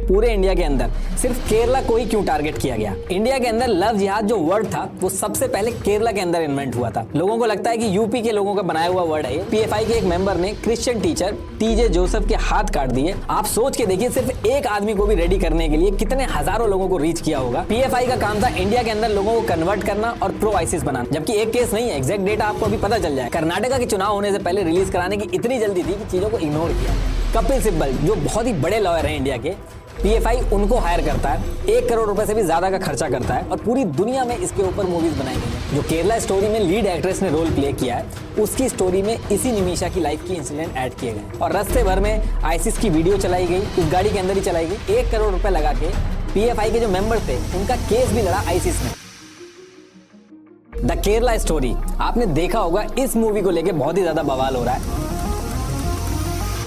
पूरे इंडिया के अंदर सिर्फ केरला को ही क्यों टारगेट किया गया। इंडिया के अंदर लव जिहाद जो वर्ड था वो सबसे पहले केरला के अंदर इन्वेंट हुआ था। लोगों को लगता है कि यूपी के लोगों का बनाया हुआ वर्ड है। पीएफआई के एक मेंबर ने क्रिश्चियन टीचर टीजे जोसेफ के हाथ काट दिए। आप सोच के देखिए सिर्फ एक आदमी को भी रेडी करने के लिए कितने हजारों लोगों को रीच किया होगा। पीएफआई का काम था इंडिया के अंदर लोगों को कन्वर्ट करना और प्रो आईसिस बनाना, जबकि एक केस नहीं है, एग्जैक्ट डेटा आपको अभी पता चल जाए। कर्नाटका के चुनाव होने से पहले रिलीज कराने की इतनी जल्दी थी कि चीजों को इग्नोर किया। कपिल सिब्बल जो बहुत ही बड़े लॉयर हैं इंडिया के, पीएफआई उनको हायर करता है, 1 करोड़ रुपए से भी ज्यादा का खर्चा करता है और पूरी दुनिया में इसके ऊपर मूवीज बनाई गई हैं। जो केरला स्टोरी में लीड एक्ट्रेस ने रोल प्ले किया है, उसकी स्टोरी में इसी निमिषा की लाइफ की इंसिडेंट ऐड किए गए और रास्ते भर में आईसिस की वीडियो चलाई गई, उस गाड़ी के अंदर ही चलाई गई। 1 करोड़ रुपए लगा के पीएफआई के जो मेंबर थे उनका केस भी लड़ा आईसिस ने। द केरला स्टोरी आपने देखा होगा, इस मूवी को लेके बहुत ही ज्यादा बवाल हो रहा है।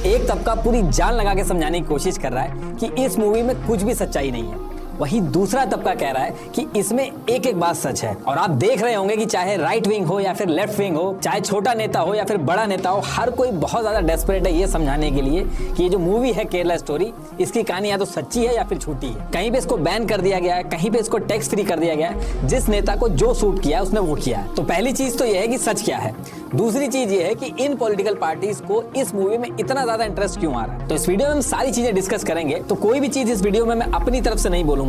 एक तबका पूरी जान लगा के समझाने की कोशिश कर रहा है कि इस मूवी में कुछ भी सच्चाई नहीं है, वहीं दूसरा तबका कह रहा है कि इसमें एक एक बात सच है। और आप देख रहे होंगे कि चाहे राइट विंग हो या फिर लेफ्ट विंग हो, चाहे छोटा नेता हो या फिर बड़ा नेता हो, हर कोई बहुत ज्यादा डेस्परेट है ये समझाने के लिए कि ये जो मूवी है केरला स्टोरी, इसकी कहानी या तो सच्ची है या फिर झूठी है। कहीं पे इसको बैन कर दिया गया है, कहीं पे इसको टैक्स फ्री कर दिया गया है। जिस नेता को जो सूट किया उसने वो किया है। तो पहली चीज तो यह है कि सच क्या है। दूसरी चीज ये है कि इन पॉलिटिकल पार्टीज को इस मूवी में इतना ज्यादा इंटरेस्ट क्यों आ रहा है। तो इस वीडियो में हम सारी चीजें डिस्कस करेंगे। तो कोई भी चीज इस वीडियो में मैं अपनी तरफ से नहीं बोलूंगा।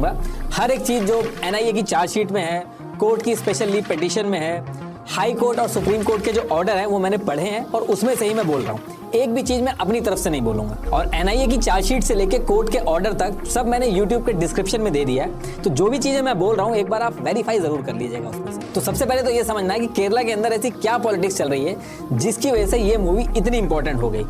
हर एक चीज जो एनआईए की चार्जशीट में है, कोर्ट की स्पेशल लीव पिटीशन में है, हाई कोर्ट और सुप्रीम कोर्ट के जो ऑर्डर है वो मैंने पढ़े हैं और उसमें से ही मैं बोल रहा हूँ। एक भी चीज मैं अपनी तरफ से नहीं बोलूंगा। और एनआईए की चार्जशीट से लेके कोर्ट के ऑर्डर तक सब मैंने यूट्यूब के डिस्क्रिप्शन में दे दिया है। तो जो भी चीजें मैं बोल रहा हूँ एक बार आप वेरीफाई जरूर कर लीजिएगा उसमें से। तो सबसे पहले तो ये समझना है कि केरला के अंदर ऐसी क्या पॉलिटिक्स चल रही है जिसकी वजह से ये मूवी इतनी इंपॉर्टेंट हो गई।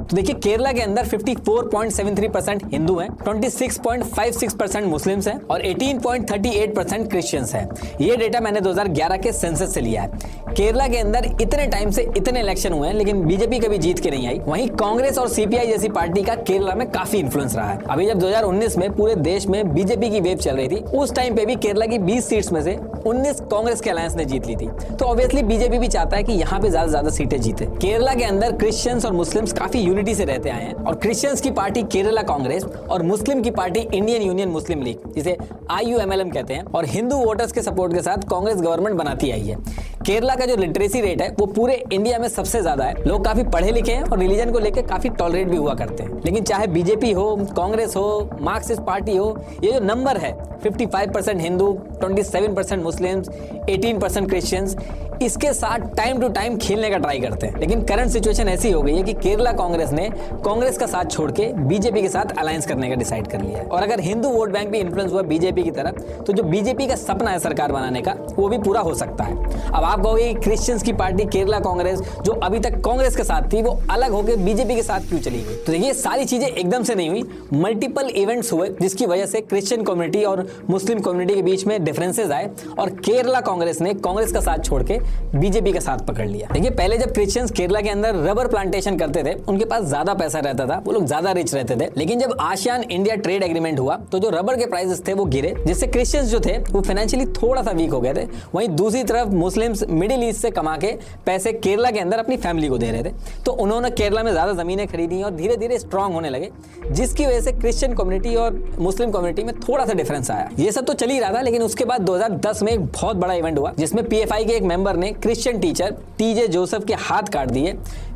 तो देखिए केरला के अंदर 54.73% हिंदू हैं, 26.56% मुस्लिम्स हैं और 18.38% क्रिश्चियंस हैं। ये डेटा मैंने 2011 के सेंसस से लिया है। केरला के अंदर इतने टाइम से इतने इलेक्शन हुए हैं लेकिन बीजेपी कभी जीत के नहीं आई। वहीं कांग्रेस और सीपीआई जैसी पार्टी का केरला में काफी इन्फ्लुएंस रहा है। अभी जब 2019 में पूरे देश में बीजेपी की वेव चल रही थी, उस टाइम पे भी केरला की 20 सीट्स में से 19 कांग्रेस के अलायंस ने जीत ली थी। तो ऑब्वियसली बीजेपी भी चाहता है कि यहाँ पे ज्यादा सीटें जीते। केरला के अंदर क्रिश्चियंस और मुस्लिम्स काफी यूनिटी से रहते आए हैं और क्रिश्चियंस की पार्टी केरला कांग्रेस और मुस्लिम की पार्टी इंडियन यूनियन मुस्लिम लीग, जिसे IUMLM कहते हैं, और हिंदू वोटर्स के सपोर्ट के साथ कांग्रेस गवर्नमेंट बनाती आई है। केरला का जो लिटरेसी रेट है वो पूरे इंडिया में सबसे ज्यादा है। लोग काफी पढ़े लिखे हैं और रिलीजन को लेकर काफी टॉलरेट भी हुआ करते हैं। लेकिन चाहे बीजेपी हो, कांग्रेस हो, मार्क्सिस्ट पार्टी हो, ये जो नंबर है 55% हिंदू, 27% मुस्लिम्स, 18% क्रिश्चियंस, इसके साथ टाइम टू टाइम खेलने का ट्राई करते हैं। लेकिन करंट सिचुएशन ऐसी हो गई है कि केरला कांग्रेस ने कांग्रेस का साथ छोड़ के बीजेपी के साथ अलायंस करने का डिसाइड कर लिया है। और अगर हिंदू वोट बैंक भी इन्फ्लुएंस हुआ बीजेपी की तरफ, तो जो बीजेपी का सपना है सरकार बनाने का, वो भी पूरा हो सकता है। अब आप कहोगे क्रिश्चियंस की पार्टी केरला कांग्रेस जो अभी तक कांग्रेस के साथ थी, वो अलग होकर बीजेपी के साथ क्यों चली गई? तो देखिए सारी चीजें एकदम से नहीं हुई, मल्टीपल इवेंट्स हुए जिसकी वजह से क्रिश्चियन कम्युनिटी और मुस्लिम कम्युनिटी के बीच में डिफरेंसेस आए और केरला कांग्रेस ने कांग्रेस का साथ छोड़ के बीजेपी का साथ पकड़ लिया। देखिए पहले जब क्रिश्चियंस केरला के अंदर रबर प्लांटेशन करते थे, उनके पास ज्यादा पैसा रहता था, वो लोग ज्यादा रिच रहते थे। लेकिन जब आसियान इंडिया ट्रेड एग्रीमेंट हुआ तो जो रबर के प्राइसेस थे वो गिरे, जिससे क्रिश्चियंस जो थे वो फाइनेंशियली थोड़ा सा वीक हो गए थे। वहीं दूसरी तरफ मुस्लिम्स मिडिल ईस्ट से कमा के पैसे केरला के अंदर अपनी फैमिली को दे रहे थे, तो उन्होंने केरला में ज्यादा जमीनें खरीदी और धीरे धीरे स्ट्रांग होने लगे, जिसकी वजह से क्रिश्चियन कम्युनिटी और मुस्लिम कम्युनिटी में थोड़ा सा डिफरेंस आया। ये सब तो चल ही रहा था, लेकिन उसके बाद 2010 में एक बहुत बड़ा इवेंट हुआ जिसमें पीएफआई के एक मेंबर ने क्रिश्चियन टीचर टीजे जोसेफ के हाथ काट दिए।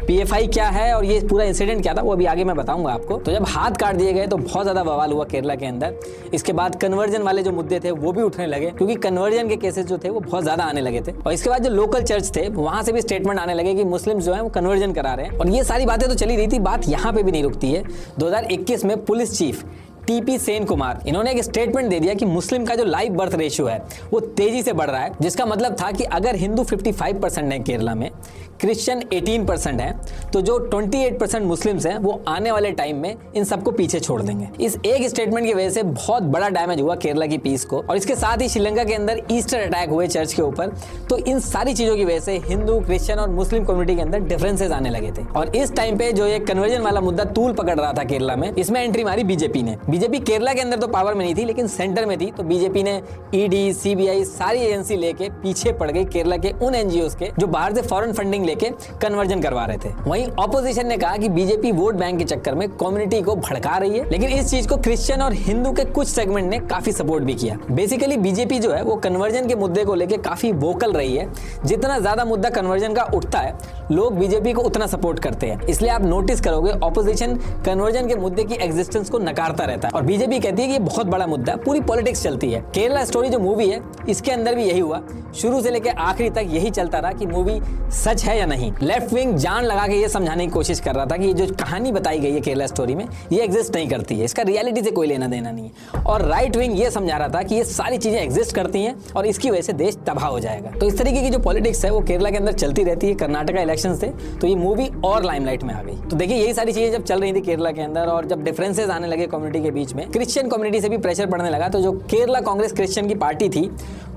पीएफआई क्या है और ये पूरा इंसिडेंट क्या था वो अभी आगे मैं बताऊंगा आपको। तो जब हाथ काट दिए गए तो बहुत ज्यादा बवाल हुआ केरला के अंदर। इसके बाद कन्वर्जन वाले जो मुद्दे थे वो भी उठने लगे, क्योंकि कन्वर्जन के केसेस जो थे वो बहुत ज्यादा आने लगे थे। और इसके बाद जो लोकल चर्च थे वहां से भी स्टेटमेंट आने लगे कि मुस्लिम जो है वो कन्वर्जन करा रहे हैं। और ये सारी बातें तो चली रही थी, बात यहाँ पे भी नहीं रुकती है। 2021 में police chief TP Sen Kumar, इन्होंने एक स्टेटमेंट दे दिया कि मुस्लिम का जो लाइव बर्थ रेशियो है वो तेजी से बढ़ रहा है, जिसका मतलब था कि अगर हिंदू 55% है केरला में, क्रिश्चियन 18% है, तो जो 28% मुस्लिम्स हैं वो आने वाले टाइम में इन सबको पीछे छोड़ देंगे। इस एक स्टेटमेंट की वजह से बहुत बड़ा डैमेज हुआ केरला की पीस को। और इसके साथ ही श्रीलंका के अंदर ईस्टर अटैक हुए चर्च के ऊपर। तो इन सारी चीजों की वजह से हिंदू, क्रिश्चियन और मुस्लिम कम्युनिटी के अंदर डिफरेंसेस आने लगे थे। और इस टाइम पे जो ये कन्वर्जन वाला मुद्दा तूल पकड़ रहा था केरला में, इसमें एंट्री मारी बीजेपी ने। बीजेपी केरला के अंदर तो पावर में नहीं थी, लेकिन सेंटर में थी, तो बीजेपी ने ईडी, सीबीआई सारी एजेंसी लेके पीछे पड़ गई केरला के उन एनजीओस के जो बाहर से फॉरेन फंडिंग लेके कन्वर्जन करवा रहे थे। वहीं ऑपोजिशन ने कहा कि बीजेपी वोट बैंक के चक्कर में कम्युनिटी को भड़का रही है, लेकिन इस चीज को क्रिश्चियन और हिंदू के कुछ सेगमेंट ने काफी सपोर्ट भी किया। बेसिकली बीजेपी जो है वो कन्वर्जन के मुद्दे को लेके काफी वोकल रही है। जितना ज्यादा मुद्दा कन्वर्जन का उठता है, लोग बीजेपी को उतना सपोर्ट करते हैं। इसलिए आप नोटिस करोगे ऑपोजिशन कन्वर्जन के मुद्दे की एग्जिस्टेंस को नकारता रहता है और बीजेपी कहती है कि ये बहुत बड़ा मुद्दा है, पूरी पॉलिटिक्स चलती है। केरला स्टोरी जो मूवी है, इसके अंदर भी यही हुआ, शुरू से लेकर आखिरी तक यही चलता रहा कि मूवी सच है या नहीं। लेफ्ट विंग जान लगा के ये समझाने की कोशिश कर रहा था कि ये जो कहानी बताई गई है केरला स्टोरी में, ये एग्जिस्ट नहीं करती है, इसका रियलिटी से कोई लेना देना नहीं है। और राइट विंग ये समझा रहा था कि ये सारी चीजें एग्जिस्ट करती हैं और इसकी वजह से देश तबाह हो जाएगा। तो इस तरीके की जो पॉलिटिक्स है वो केरला के अंदर चलती रहती है। कर्नाटका इलेक्शन से तो ये मूवी और लाइमलाइट में आ गई। तो देखिए यही सारी चीजें जब चल रही थी केरला के अंदर और जब डिफरेंसेस आने लगे कम्युनिटी के बीच में, क्रिश्चियन कम्युनिटी से भी प्रेशर पड़ने लगा, तो जो केरला कांग्रेस क्रिश्चियन की पार्टी थी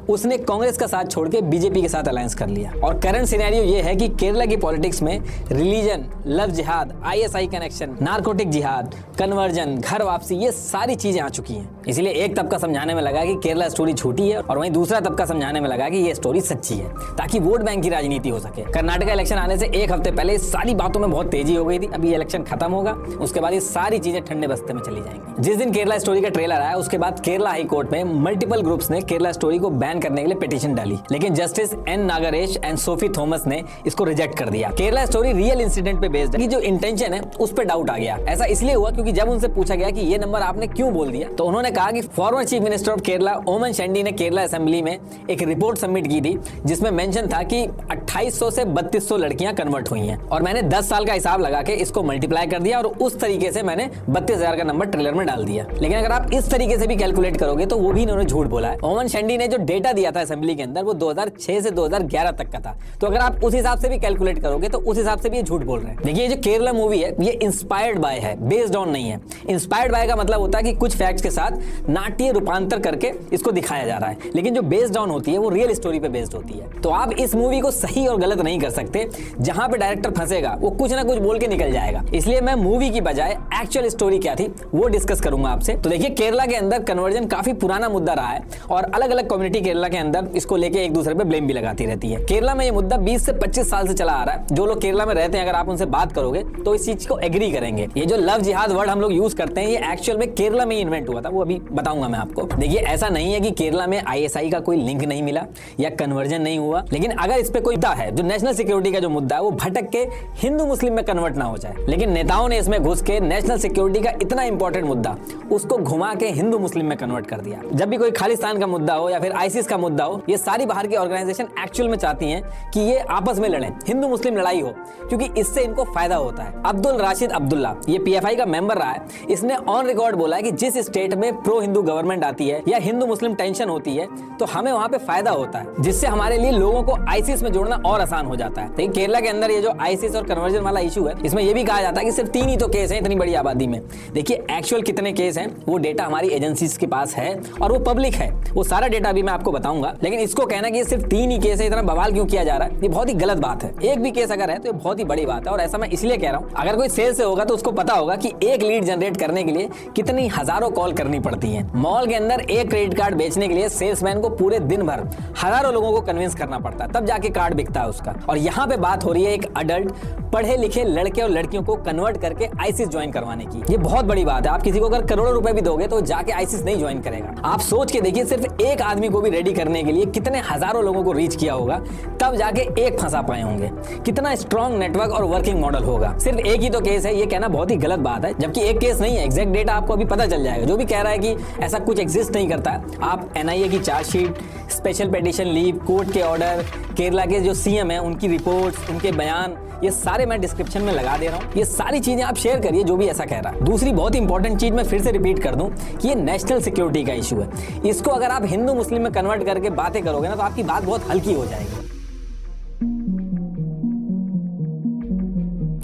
उसने कांग्रेस का साथ छोड़ के बीजेपी के साथ अलायंस कर लिया। और करंट सिनेरियो ये है कि केरला की पॉलिटिक्स में रिलीजन, लव जिहाद, आईएसआई कनेक्शन, नारकोटिक जिहाद, कन्वर्जन, घर वापसी, ये सारी चीजें आ चुकी हैं। इसलिए एक तबका समझाने में लगा कि केरला स्टोरी झूठी है और वहीं दूसरा तबका समझाने में लगा कि ये स्टोरी सच्ची है, ताकि वोट बैंक की राजनीति हो सके। कर्नाटका इलेक्शन आने से एक हफ्ते पहले सारी बातों में बहुत तेजी हो गई थी। अभी इलेक्शन खत्म होगा, उसके बाद ये सारी चीजें ठंडे बस्ते में चली जाएंगी। जिस दिन केरला स्टोरी का ट्रेलर आया उसके बाद केरला हाई कोर्ट में मल्टीपल ग्रुप्स ने केरला स्टोरी को बैन करने के लिए पिटीशन डाली, लेकिन justice N Nagesh and Sophy Thomas ने इसको रिजेक्ट कर दिया। केरला स्टोरी रियल इंसिडेंट पे बेस्ड है, कि जो इंटेंशन है उस पे डाउट आ गया। ऐसा इसलिए हुआ क्योंकि जब उनसे पूछा गया कि ये नंबर आपने क्यों बोल दिया, तो उन्होंने कहा कि former chief minister of Kerala ओमन चांडी ने केरला असेंबली में एक रिपोर्ट सबमिट की थी जिसमें मेंशन था कि 2800 से 3200 लड़कियां कन्वर्ट हुई हैं और मैंने 10 साल का हिसाब लगा के इसको मल्टीप्लाई कर दिया और उस तरीके से मैंने 32,000 का नंबर ट्रेलर में डाल दिया। लेकिन अगर आप इस तरीके से भी कैलकुलेट करोगे तो वो भी इन्होंने झूठ बोला है। ओमन चांडी ने जो डेटा दिया था असेंबली के अंदर वो 2006 से 2011 तक का था, तो अगर आप उस हिसाब से भी कैलकुलेट करोगे तो उस हिसाब से भी ये झूठ बोल रहे हैं। देखिए ये जो केरला मूवी है ये इंस्पायर्ड बाय है, बेस्ड ऑन नहीं है। इंस्पायर्ड बाय का मतलब होता है कि कुछ फैक्ट्स के साथ नाट्य रूपांतर करके इसको दिखाया जा रहा है, लेकिन जो बेस्ड ऑन होती है वो रियल स्टोरी पे बेस्ड होती है। तो आप इस मूवी को सही और गलत नहीं कर सकते। जहां पे डायरेक्टर फंसेगा वो कुछ ना कुछ बोल के निकल जाएगा। इसलिए मैं मूवी की बजाय एक्चुअल स्टोरी क्या थी वो डिस्कस करूंगा आपसे। तो देखिए केरला के अंदर कन्वर्जन काफी पुराना मुद्दा रहा है और अलग अलग कम्युनिटी केरला के अंदर इसको लेके एक दूसरे पे ब्लेम भी लगाती रहती है। केरला में ये मुद्दा 20 से 25 साल से चला आ रहा है। जो लोग केरला में रहते हैं अगर आप उनसे बात करोगे तो इस चीज को एग्री करेंगे। ये जो लव जिहाद वर्ड हम लोग यूज करते हैं ये एक्चुअल में केरला में ही इन्वेंट हुआ था, वो अभी बताऊंगा मैं आपको। देखिए ऐसा नहीं है कि केरला में आईएसआई का कोई लिंक नहीं मिला या कन्वर्जन नहीं हुआ, लेकिन अगर इस पे कोई मुद्दा है जो नेशनल सिक्योरिटी का जो मुद्दा है वो भटक के हिंदू मुस्लिम में कन्वर्ट ना हो जाए, लेकिन नेताओं ने इसमें घुस के नेशनल सिक्योरिटी का इतना इंपॉर्टेंट मुद्दा उसको घुमा के हिंदू मुस्लिम में कन्वर्ट कर दिया। जब भी कोई खालिस्तान का मुद्दा हो या फिर आईसिस का मुद्दा हो, ये सारी बाहर की ऑर्गेनाइजेशन एक्चुअल में चाहती हैं कि ये आपस में लड़ें, हिंदू मुस्लिम लड़ाई हो, क्योंकि इससे इनको फायदा होता है। अब्दुल राशिद अब्दुल्ला ये पीएफआई का मेंबर रहा है, इसने ऑन रिकॉर्ड बोला है कि जिस स्टेट में प्रो हिंदू गवर्नमेंट आती है या हिंदू मुस्लिम टेंशन होती है तो हमें वहां पे फायदा होता है, जिससे हमारे लिए लोगों को आईसिस में जोड़ना और आसान हो जाता है। लेकिन केरला के अंदर ये जो आईसिस और कन्वर्जन वाला इशू है, इसमें यह भी कहा जाता है कि सिर्फ 3 ही तो केस हैं इतनी बड़ी आबादी में। देखिए एक्चुअल कितने केस हैं वो डेटा हमारी एजेंसीज के पास है और वो पब्लिक है, वो सारा डेटा भी मैं आपको बताऊंगा। लेकिन इसको कहना कि सिर्फ 3 ही केस है, इतना बवाल क्यों किया जा रहा है, ये बहुत ही गलत बात है। एक भी केस अगर है तो ये बहुत ही बड़ी बात है और ऐसा मैं इसलिए कह रहा हूं, अगर कोई सेल से होगा तो उसको पता होगा कि एक लीड जनरेट करने के लिए कितनी हजारों कॉल करनी पड़ती है। मॉल के अंदर एक क्रेडिट कार्ड बेचने के लिए सेल्समैन को पूरे दिन भर हजारों लोगों को कन्विंस करना पड़ता है, तब जाके कार्ड बिकता है उसका। और यहाँ पे बात हो रही है एक अडल्ट पढ़े लिखे लड़के और लड़कियों को कन्वर्ट करके आईसिस ज्वाइन करवाने की। ये बहुत बड़ी बात है। आप किसी को अगर करोड़ों रुपए भी दोगे तो जाके आईसिस नहीं ज्वाइन करेगा। आप सोच के देखिए सिर्फ एक आदमी को भी रेडी करने के लिए कितने हजारों लोगों को रीच किया होगा, तब जाके एक फंसा पाए होंगे। कितना स्ट्रॉन्ग नेटवर्क और वर्किंग मॉडल होगा। सिर्फ एक ही तो केस है, ये कहना बहुत ही गलत बात है, जबकि एक केस नहीं है। एग्जैक्ट डेटा आपको अभी पता चल जाएगा। जो भी कह रहा है कि ऐसा कुछ एग्जिस्ट नहीं करता है, आप एनआईए की chargesheet, special petition leave, court के ऑर्डर, केरला के जो सीएम है उनकी रिपोर्ट्स, उनके बयान, ये सारे मैं डिस्क्रिप्शन में लगा दे रहा हूँ। ये सारी चीजें आप शेयर करिए जो भी ऐसा कह रहा है। दूसरी बहुत इंपॉर्टेंट चीज मैं फिर से रिपीट कर दूं कि ये नेशनल सिक्योरिटी का इशू है। इसको अगर आप हिंदू मुस्लिम में कन्वर्ट करके बातें करोगे ना तो आपकी बात बहुत हल्की हो जाएगी।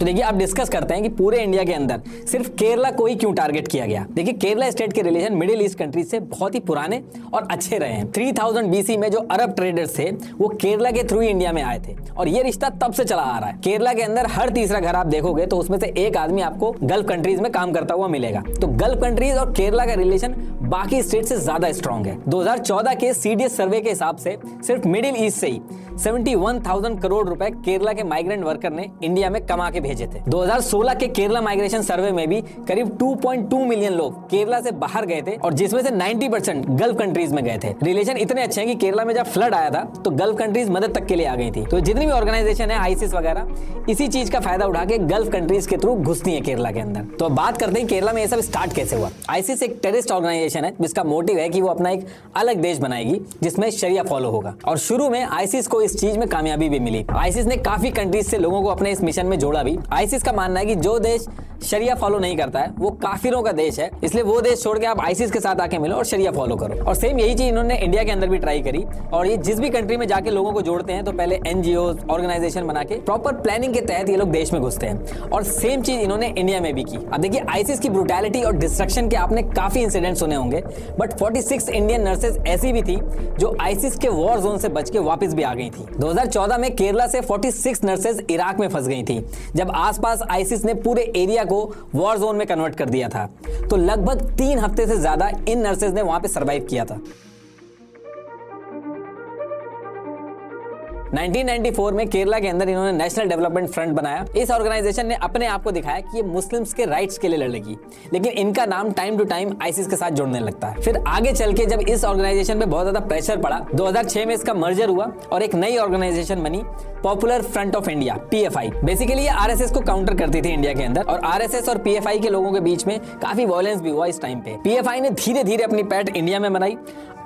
तो देखिए अब डिस्कस करते हैं कि पूरे इंडिया के अंदर सिर्फ केरला को ही क्यों टारगेट किया गया। देखिए केरला स्टेट के रिलेशन मिडिल ईस्ट कंट्रीज से बहुत ही पुराने और अच्छे रहे हैं। 3000 BC में जो अरब ट्रेडर्स थे वो केरला के थ्रू इंडिया में आए थे और ये रिश्ता तब से चला आ रहा है। केरला के अंदर हर तीसरा घर आप देखोगे तो उसमें से एक आदमी आपको गल्फ कंट्रीज में काम करता हुआ मिलेगा। तो गल्फ कंट्रीज और केरला का रिलेशन बाकी स्टेट से ज्यादा स्ट्रॉन्ग है। 2014 के CDS सर्वे के हिसाब से सिर्फ मिडिल ईस्ट से ही 71,000 करोड़ रुपए केरला के माइग्रेंट वर्कर ने इंडिया में कमा के भेजे थे। 2016 के केरला माइग्रेशन सर्वे में भी करीब 2.2 मिलियन लोग केरला से बाहर गए थे और जिसमें से 90% गल्फ कंट्रीज में गए थे। रिलेशन इतने अच्छे हैं कि केरला में जब फ्लड आया था तो गल्फ कंट्रीज मदद तक के लिए आ गई थी। तो जितनी भी ऑर्गेनाइजेशन है आईसिस वगैरह इसी चीज का फायदा उठा के गल्फ कंट्रीज के थ्रू घुसती है केरला के अंदर। तो बात करते हैं केरला में ये सब स्टार्ट कैसे हुआ। आईसिस एक टेररिस्ट ऑर्गेनाइजेशन है जिसका मोटिव है कि वो अपना एक अलग देश बनाएगी जिसमें शरिया फॉलो होगा और शुरू में आईसिस को इस चीज में कामयाबी भी मिली। आईसिस ने काफी कंट्रीज से लोगों को अपने इस मिशन में जोड़ा भी। आईसिस का मानना है कि जो देश शरिया फॉलो नहीं करता है वो काफिरों का देश है, इसलिए वो देश छोड़ के आप आईसिस के साथ आके मिलो और शरिया फॉलो करो। और सेम यही चीज इन्होंने इंडिया के अंदर भी ट्राई करी और ये जिस भी कंट्री में जाके लोगों को जोड़ते हैं तो पहले NGOs ऑर्गेनाइजेशन बना के प्रॉपर प्लानिंग के तहत ये लोग देश में घुसते हैं और सेम चीज इन्होंने इंडिया में भी की। अब देखिए आईसिस की ब्रूटैलिटी और डिस्ट्रक्शन के आपने काफी इंसिडेंट सुने होंगे, बट 46 इंडियन नर्सेज ऐसी भी थी जो आईसिस के वॉर जोन से बच के वापस भी आ गई थी। 2014 में केरला से 46 नर्सेज इराक में फंस गई थी जब आसपास आईसिस ने पूरे एरिया को वॉर जोन में कन्वर्ट कर दिया था। तो लगभग 3 हफ्ते से ज्यादा इन नर्सेज ने वहां पे सरवाइव किया था। 1994 में केरला के अंदर इन्होंने नेशनल डेवलपमेंट फ्रंट बनाया। इस ऑर्गेनाइजेशन ने अपने आप को दिखाया कि ये मुस्लिम्स के राइट्स के लिए लड़ेगी, लेकिन इनका नाम टाइम टू टाइम आईसिस के साथ जुड़ने लगता है। फिर आगे चल के जब इस ऑर्गेनाइजेशन पे बहुत ज्यादा प्रेशर पड़ा, 2006 में इसका मर्जर हुआ और एक नई ऑर्गेनाइजेशन बनी, popular front of India PFI। Basically ये RSS को काउंटर करती थी इंडिया के अंदर और RSS और PFI के लोगों के बीच में काफी वायलेंस भी हुआ इस टाइम पे। PFI ने धीरे धीरे अपनी पैठ इंडिया में बनाई,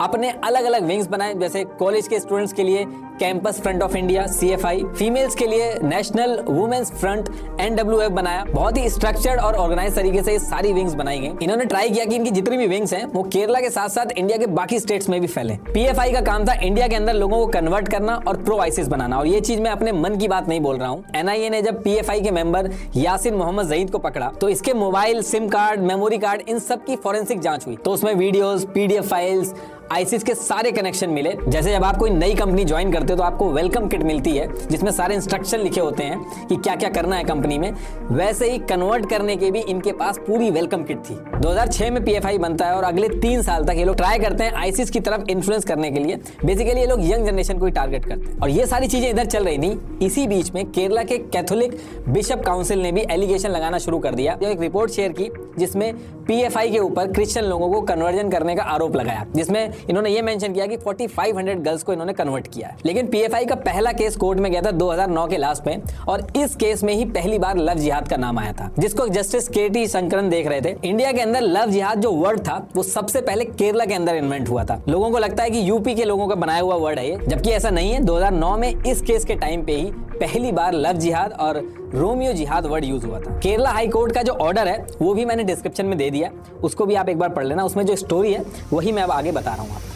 अपने अलग अलग विंग्स बनाए, जैसे कॉलेज के स्टूडेंट्स के लिए campus front of India CFI, females के लिए नेशनल वुमेन्स फ्रंट NWF बनाया। बहुत ही स्ट्रक्चर्ड और ऑर्गेनाइज तरीके से ये सारी विंग्स बनाई गई। इन्होंने ट्राई किया कि इनकी जितनी भी विंग्स हैं वो केरला के साथ साथ इंडिया के बाकी स्टेट्स में भी फैले। PFI का काम था इंडिया के अंदर लोगों को कन्वर्ट करना और प्रो आईसिस बनाना, और ये चीज मैं अपने मन की बात नहीं बोल रहा हूँ। NIA ने जब PFI के मेंबर यासिन मोहम्मद जहीद को पकड़ा तो इसके mobile, SIM card, memory card, इन सब की फॉरेंसिक जांच हुई तो उसमें वीडियोस, PDF फाइल्स, आईसिस के सारे कनेक्शन मिले। जैसे जब आप कोई नई कंपनी ज्वाइन करते हो तो आपको वेलकम किट मिलती है जिसमें सारे इंस्ट्रक्शन लिखे होते हैं कि क्या क्या करना है कंपनी में, वैसे ही कन्वर्ट करने के भी इनके पास पूरी वेलकम किट थी। 2006 में PFI बनता है और अगले 3 साल तक ये लोग ट्राई करते हैं आईसिस की तरफ इन्फ्लुएंस करने के लिए। बेसिकली ये लोग यंग जनरेशन को ही टारगेट करते हैं और ये सारी चीजें इधर चल रही थी। इसी बीच में केरला के कैथोलिक बिशप काउंसिल ने भी एलिगेशन लगाना शुरू कर दिया। एक रिपोर्ट शेयर की जिसमें PFI के ऊपर क्रिश्चियन लोगों को कन्वर्जन करने का आरोप लगाया, जिसमें इन्होंने ये मेंशन किया कि 4500 गर्ल्स को इन्होंने कन्वर्ट किया है। लेकिन PFI का पहला केस कोर्ट में गया था 2009 के लास्ट में और इस केस में ही पहली बार लव जिहाद का नाम आया था, जिसको जस्टिस KT शंकरन देख रहे थे। इंडिया के अंदर लव जिहाद जो वर्ड था वो सबसे पहले केरला के अंदर इन्वेंट हुआ था। लोगों को लगता है कि यूपी के लोगों का बनाया हुआ वर्ड है ये, जबकि ऐसा नहीं है। 2009 में इस केस के टाइम पे ही पहली बार लव जिहाद और रोमियो जिहाद वर्ड यूज हुआ था। केरला हाई कोर्ट का जो ऑर्डर है वो भी मैंने डिस्क्रिप्शन में दे दिया, उसको भी आप एक बार पढ़ लेना। उसमें जो स्टोरी है वही मैं अब आगे बता रहा हूँ आपको।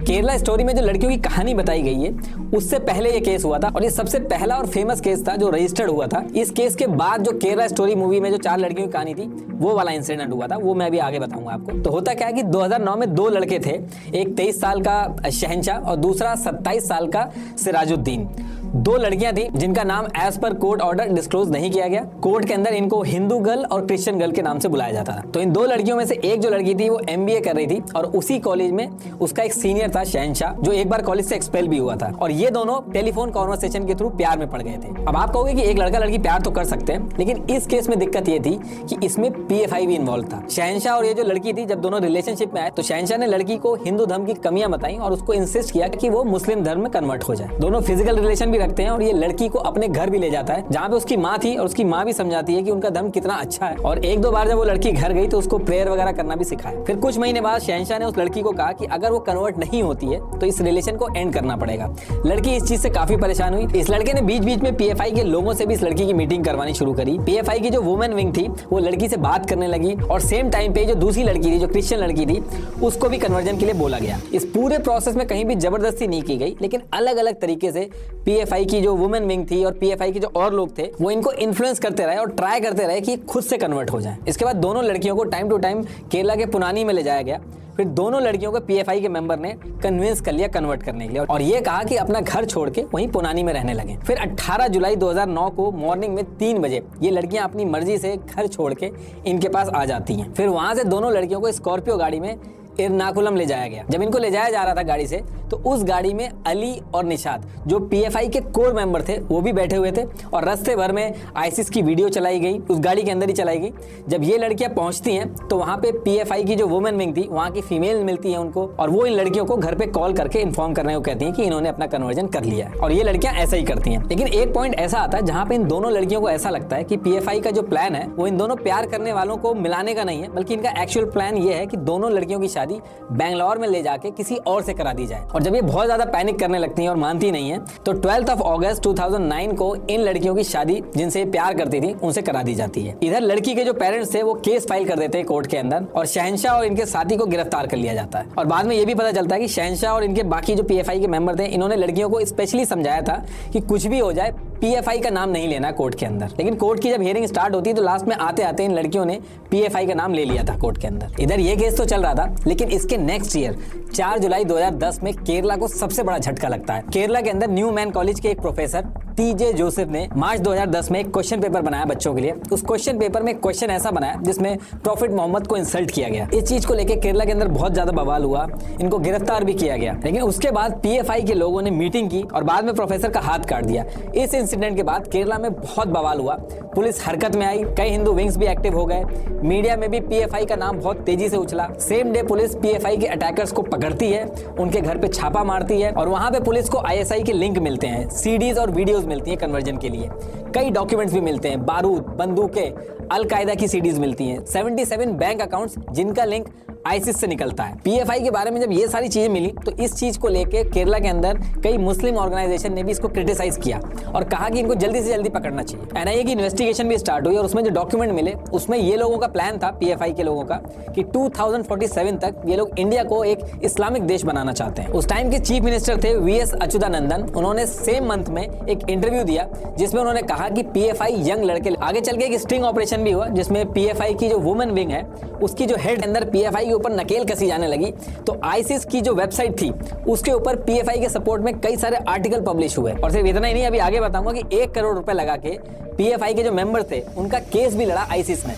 केरला स्टोरी में जो लड़कियों की कहानी बताई गई है उससे पहले ये केस हुआ था और ये सबसे पहला और फेमस केस था जो रजिस्टर्ड हुआ था। इस केस के बाद जो केरला स्टोरी मूवी में जो 4 लड़कियों की कहानी थी वो वाला इंसिडेंट हुआ था, वो मैं अभी आगे बताऊंगा आपको। तो होता क्या है कि 2009 में 2 लड़के थे, एक 23 साल का शहनशाह और दूसरा 27 साल का सिराजुद्दीन। 2 लड़कियां थी जिनका नाम as per court order disclose नहीं किया गया। कोर्ट के अंदर इनको हिंदू गर्ल और क्रिश्चियन गर्ल के नाम से बुलाया जाता था। तो इन 2 लड़कियों में से एक जो लड़की थी वो MBA कर रही थी और उसी कॉलेज में उसका एक सीनियर था शहनशाह, जो एक बार कॉलेज से एक्सपेल भी हुआ था और ये दोनों टेलीफोन कॉन्वर्सेशन के थ्रू प्यार में पड़ गए थे। अब आप कहोगे कि एक लड़का लड़की प्यार तो कर सकते हैं, लेकिन इस केस में दिक्कत ये थी कि इसमें PFI भी इन्वॉल्व था। शहनशाह और ये जो लड़की थी जब दोनों रिलेशनशिप में आए तो शहनशाह ने लड़की को हिंदू धर्म की कमियां बताई और उसको इंसिस्ट किया कि वो मुस्लिम धर्म में कन्वर्ट हो जाए। दोनों फिजिकल रिलेशन भी रखते हैं और ये लड़की को अपने घर भी ले जाता है जहाँ पे उसकी माँ थी और उसकी माँ भी समझाती है कि उनका धर्म कितना अच्छा है। और 1-2 बार जब वो लड़की घर गई तो उसको प्रेयर वगैरह करना भी सिखाया। फिर कुछ महीने बाद शहनशाह ने उस लड़की को कहा कि अगर वो कन्वर्ट नहीं होती है तो इस रिलेशन को एंड करना पड़ेगा। लड़की इस चीज से काफी परेशान हुई। इस लड़के ने बीच बीच में PFI के लोगों से भी इस लड़की की मीटिंग करवानी शुरू करी। PFI की जो वुमेन विंग थी वो लड़की से बात करने लगी और सेम टाइम पे जो दूसरी लड़की थी जो क्रिश्चियन लड़की थी उसको भी कन्वर्जन के लिए बोला गया। इस पूरे प्रोसेस में कहीं भी जबरदस्ती नहीं की गई, लेकिन अलग अलग तरीके से पीएफआई की जो वुमेन विंग थी और पीएफआई के जो और लोग थे वो इनको इन्फ्लुएंस करते रहे और ट्राई करते रहे कि खुद से कन्वर्ट हो जाए। इसके बाद दोनों लड़कियों को टाइम टू टाइम केरला के पुनानी में ले जाया गया। फिर दोनों लड़कियों को पीएफआई के मेंबर ने कन्विंस कर लिया कन्वर्ट करने के लिए और ये कहा कि अपना घर छोड़ के वहीं पुनानी में रहने लगे। फिर 18 जुलाई 2009 को मॉर्निंग में 3 बजे ये लड़कियां अपनी मर्जी से घर छोड़ के इनके पास आ जाती हैं। फिर वहां से दोनों लड़कियों को स्कॉर्पियो गाड़ी में एर्नाकुलम ले जाया गया। जब इनको ले जाया जा रहा था गाड़ी से तो उस गाड़ी में अली और निशात जो पीएफआई के कोर मेंबर थे वो भी बैठे हुए थे और रास्ते भर में आईसिस की वीडियो चलाई गई, उस गाड़ी के अंदर ही चलाई गई। जब ये लड़कियां पहुंचती हैं तो वहां पे पीएफआई की जो वुमेन विंग थी वहां की फीमेल मिलती है उनको और वो इन लड़कियों को घर पे कॉल करके इन्फॉर्म करने को कहती हैं कि इन्होंने अपना कन्वर्जन कर लिया है और ये लड़कियां ऐसा ही करती हैं। लेकिन एक पॉइंट ऐसा आता है जहां पे इन दोनों लड़कियों को ऐसा लगता है कि पीएफआई का जो प्लान है वो इन दोनों प्यार करने वालों को मिलाने का नहीं है, बल्कि इनका एक्चुअल प्लान ये है कि दोनों लड़कियों की शादी बैंगलोर में ले जाके किसी और से करा दी जाए। और जब ये बहुत ज्यादा पैनिक करने लगती हैं और मानती नहीं है तो 12 अगस्त 2009 को इन लड़कियों की शादी जिनसे प्यार करती थी उनसे करा दी जाती है। इधर लड़की के जो पेरेंट्स थे वो केस फाइल कर देते हैं कोर्ट के अंदर और शहंशाह और इनके साथी को गिरफ्तार कर लिया जाता है। और बाद में ये भी पता चलता है कि शहंशाह और इनके बाकी जो पीएफआई के मेंबर थे इन्होंने लड़कियों को स्पेशली समझाया था कि कुछ भी हो जाए पीएफआई का नाम नहीं लेना कोर्ट के अंदर। लेकिन कोर्ट की जब हियरिंग स्टार्ट होती तो लास्ट में आते आते इन लड़कियों ने पीएफआई का नाम ले लिया था कोर्ट के अंदर। इधर ये केस तो चल रहा था, लेकिन इसके नेक्स्ट ईयर 4 जुलाई 2010 में केरला को सबसे बड़ा झटका लगता है। केरला के अंदर न्यू मैन कॉलेज के एक प्रोफेसर टीजे जोसेफ ने मार्च 2010 में एक क्वेश्चन पेपर बनाया बच्चों के लिए। उस क्वेश्चन पेपर में क्वेश्चन ऐसा बनाया जिसमें प्रॉफिट मोहम्मद को इंसल्ट किया गया। इस चीज को लेकर केरला के अंदर बहुत ज्यादा बवाल हुआ, इनको गिरफ्तार भी किया गया। लेकिन उसके बाद पीएफआई के लोगों ने मीटिंग की और बाद में प्रोफेसर का हाथ काट दिया। इस इंसिडेंट के बाद केरला में बहुत बवाल हुआ, पुलिस हरकत में आई, कई हिंदू विंग्स भी एक्टिव हो गए, मीडिया में भी पीएफआई का नाम बहुत तेजी से उछला। सेम डे पुलिस पीएफआई के अटैकर्स को पकड़ती है, उनके घर पे छापा मारती है और वहां पे पुलिस को आईएसआई के लिंक मिलते हैं, सीडीज और वीडियोस मिलती हैं कन्वर्जन के लिए, कई डॉक्यूमेंट्स भी मिलते हैं, बारूद, बंदूकें, अलकायदा की सीडीज मिलती हैं, 77 बैंक अकाउंट्स जिनका लिंक आईसिस से निकलता है। पीएफआई के बारे में जब ये सारी चीजें मिली तो इस चीज को लेके केरला के अंदर कई मुस्लिम ऑर्गेनाइजेशन ने भी इसको क्रिटिसाइज किया और कहा कि इनको जल्दी से जल्दी पकड़ना चाहिए। एनआईए की इन्वेस्टिगेशन भी स्टार्ट हुई और उसमें जो डॉक्यूमेंट मिले उसमें ये लोगों का प्लान था, पीएफआई के लोगों का, कि 2047 तक ये लोग इंडिया को एक इस्लामिक देश बनाना चाहते हैं। उस टाइम के चीफ मिनिस्टर थे वीएस अच्युतानंदन। उन्होंने सेम मंथ में एक इंटरव्यू दिया जिसमें उन्होंने कहा कि पीएफआई यंग लड़के, आगे चल के एक स्टिंग ऑपरेशन भी हुआ जिसमें पीएफआई की जो वुमेन विंग है उसकी जो हेड अंदर पीएफआई के ऊपर नकेल कसी जाने लगी तो आईसिस की जो वेबसाइट थी उसके ऊपर पीएफआई के सपोर्ट में कई सारे आर्टिकल पब्लिश हुए। और सिर्फ इतना ही नहीं, अभी आगे बताऊंगा कि 1 करोड़ रुपए लगा के पीएफआई के जो मेंबर थे उनका केस भी लड़ा आईसिस में।